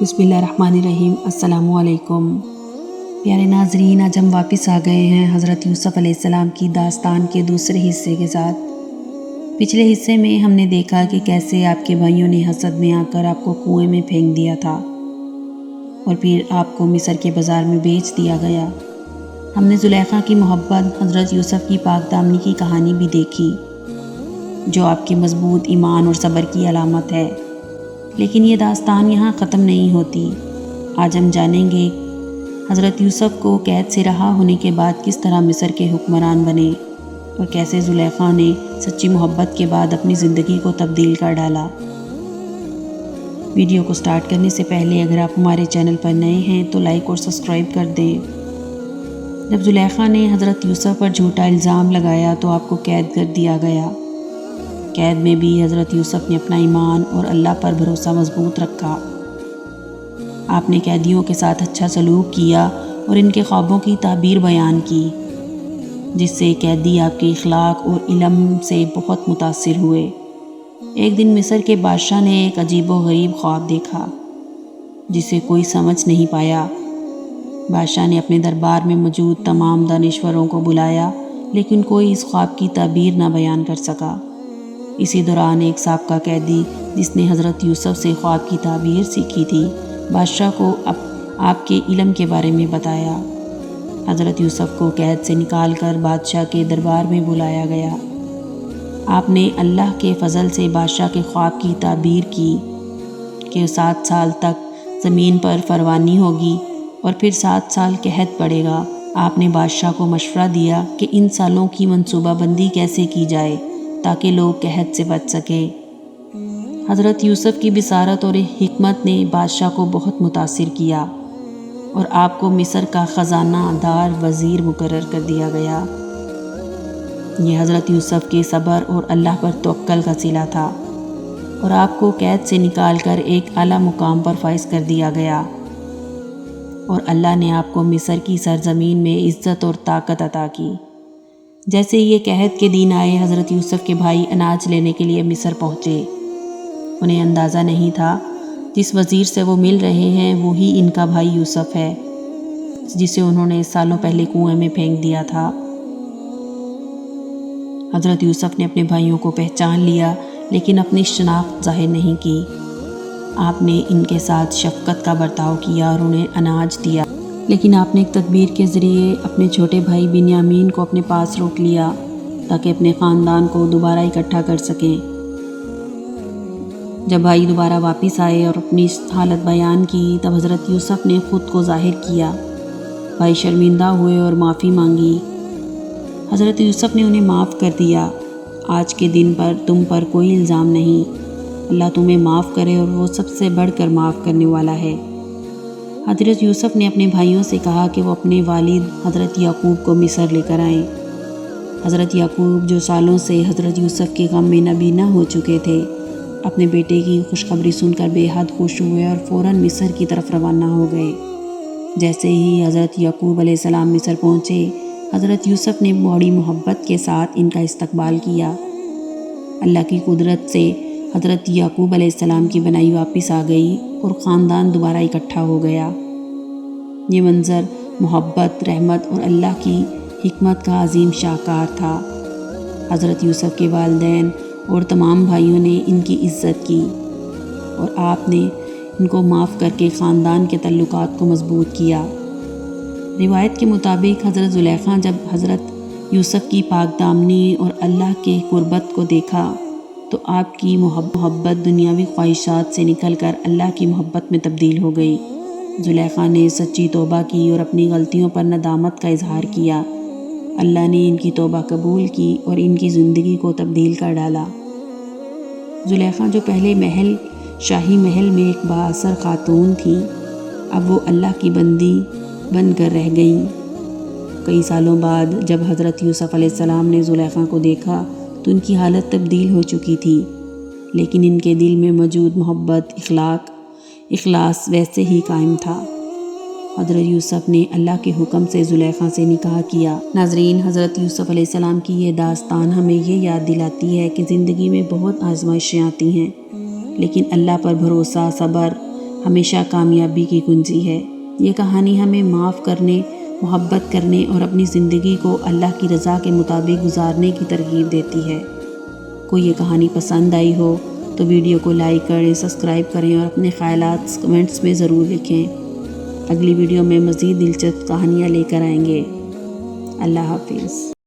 بسم اللہ الرحمن الرحیم۔ السلام علیکم پیارے ناظرین، آج ہم واپس آ گئے ہیں حضرت یوسف علیہ السلام کی داستان کے دوسرے حصے کے ساتھ۔ پچھلے حصے میں ہم نے دیکھا کہ کیسے آپ کے بھائیوں نے حسد میں آ کر آپ کو کنویں میں پھینک دیا تھا اور پھر آپ کو مصر کے بازار میں بیچ دیا گیا۔ ہم نے زلیخا کی محبت، حضرت یوسف کی پاک دامنی کی کہانی بھی دیکھی، جو آپ کے مضبوط ایمان اور صبر کی علامت ہے۔ لیکن یہ داستان یہاں ختم نہیں ہوتی۔ آج ہم جانیں گے حضرت یوسف کو قید سے رہا ہونے کے بعد کس طرح مصر کے حکمران بنے اور کیسے زلیخا نے سچی محبت کے بعد اپنی زندگی کو تبدیل کر ڈالا۔ ویڈیو کو سٹارٹ کرنے سے پہلے اگر آپ ہمارے چینل پر نئے ہیں تو لائک اور سبسکرائب کر دیں۔ جب زلیخا نے حضرت یوسف پر جھوٹا الزام لگایا تو آپ کو قید کر دیا گیا۔ قید میں بھی حضرت یوسف نے اپنا ایمان اور اللہ پر بھروسہ مضبوط رکھا۔ آپ نے قیدیوں کے ساتھ اچھا سلوک کیا اور ان کے خوابوں کی تعبیر بیان کی، جس سے قیدی آپ کے اخلاق اور علم سے بہت متاثر ہوئے۔ ایک دن مصر کے بادشاہ نے ایک عجیب و غریب خواب دیکھا جسے کوئی سمجھ نہیں پایا۔ بادشاہ نے اپنے دربار میں موجود تمام دانشوروں کو بلایا، لیکن کوئی اس خواب کی تعبیر نہ بیان کر سکا۔ اسی دوران ایک سابقہ قیدی جس نے حضرت یوسف سے خواب کی تعبیر سیکھی تھی، بادشاہ کو آپ کے علم کے بارے میں بتایا۔ حضرت یوسف کو قید سے نکال کر بادشاہ کے دربار میں بلایا گیا۔ آپ نے اللہ کے فضل سے بادشاہ کے خواب کی تعبیر کی کہ 7 سال تک زمین پر فروانی ہوگی اور پھر 7 سال قحط پڑے گا۔ آپ نے بادشاہ کو مشورہ دیا کہ ان سالوں کی منصوبہ بندی کیسے کی جائے تاکہ لوگ قحط سے بچ سکیں۔ حضرت یوسف کی بصارت اور حکمت نے بادشاہ کو بہت متاثر کیا اور آپ کو مصر کا خزانہ دار وزیر مقرر کر دیا گیا۔ یہ حضرت یوسف کے صبر اور اللہ پر توکل کا صلہ تھا اور آپ کو قید سے نکال کر ایک اعلیٰ مقام پر فائز کر دیا گیا، اور اللہ نے آپ کو مصر کی سرزمین میں عزت اور طاقت عطا کی۔ جیسے یہ قحط کے دن آئے، حضرت یوسف کے بھائی اناج لینے کے لیے مصر پہنچے۔ انہیں اندازہ نہیں تھا جس وزیر سے وہ مل رہے ہیں وہی ان کا بھائی یوسف ہے، جسے انہوں نے سالوں پہلے کنویں میں پھینک دیا تھا۔ حضرت یوسف نے اپنے بھائیوں کو پہچان لیا، لیکن اپنی شناخت ظاہر نہیں کی۔ آپ نے ان کے ساتھ شفقت کا برتاؤ کیا اور انہیں اناج دیا، لیکن آپ نے ایک تدبیر کے ذریعے اپنے چھوٹے بھائی بنیامین کو اپنے پاس روک لیا تاکہ اپنے خاندان کو دوبارہ اکٹھا کر سکیں۔ جب بھائی دوبارہ واپس آئے اور اپنی حالت بیان کی، تب حضرت یوسف نے خود کو ظاہر کیا۔ بھائی شرمندہ ہوئے اور معافی مانگی۔ حضرت یوسف نے انہیں معاف کر دیا۔ آج کے دن پر تم پر کوئی الزام نہیں، اللہ تمہیں معاف کرے اور وہ سب سے بڑھ کر معاف کرنے والا ہے۔ حضرت یوسف نے اپنے بھائیوں سے کہا کہ وہ اپنے والد حضرت یعقوب کو مصر لے کر آئیں۔ حضرت یعقوب جو سالوں سے حضرت یوسف کے غم میں نابینا ہو چکے تھے، اپنے بیٹے کی خوشخبری سن کر بے حد خوش ہوئے اور فوراً مصر کی طرف روانہ ہو گئے۔ جیسے ہی حضرت یعقوب علیہ السلام مصر پہنچے، حضرت یوسف نے بڑی محبت کے ساتھ ان کا استقبال کیا۔ اللہ کی قدرت سے حضرت یعقوب علیہ السلام کی بنائی واپس آ گئی اور خاندان دوبارہ اکٹھا ہو گیا۔ یہ منظر محبت، رحمت اور اللہ کی حکمت کا عظیم شاہکار تھا۔ حضرت یوسف کے والدین اور تمام بھائیوں نے ان کی عزت کی اور آپ نے ان کو معاف کر کے خاندان کے تعلقات کو مضبوط کیا۔ روایت کے مطابق حضرت زلیخا جب حضرت یوسف کی پاک دامنی اور اللہ کے قربت کو دیکھا تو آپ کی محبت دنیاوی خواہشات سے نکل کر اللہ کی محبت میں تبدیل ہو گئی۔ زلیخا نے سچی توبہ کی اور اپنی غلطیوں پر ندامت کا اظہار کیا۔ اللہ نے ان کی توبہ قبول کی اور ان کی زندگی کو تبدیل کر ڈالا۔ زلیخا جو پہلے شاہی محل میں ایک بااثر خاتون تھیں، اب وہ اللہ کی بندی بن کر رہ گئیں۔ کئی سالوں بعد جب حضرت یوسف علیہ السلام نے زلیخا کو دیکھا تو ان کی حالت تبدیل ہو چکی تھی، لیکن ان کے دل میں موجود محبت، اخلاص ویسے ہی قائم تھا۔ حضرت یوسف نے اللہ کے حکم سے زلیخا سے نکاح کیا۔ ناظرین، حضرت یوسف علیہ السلام کی یہ داستان ہمیں یہ یاد دلاتی ہے کہ زندگی میں بہت آزمائشیں آتی ہیں، لیکن اللہ پر بھروسہ، صبر ہمیشہ کامیابی کی کنجی ہے۔ یہ کہانی ہمیں معاف کرنے، محبت کرنے اور اپنی زندگی کو اللہ کی رضا کے مطابق گزارنے کی ترغیب دیتی ہے۔ کوئی یہ کہانی پسند آئی ہو تو ویڈیو کو لائک کریں، سبسکرائب کریں اور اپنے خیالات کمنٹس میں ضرور لکھیں۔ اگلی ویڈیو میں مزید دلچسپ کہانیاں لے کر آئیں گے۔ اللہ حافظ۔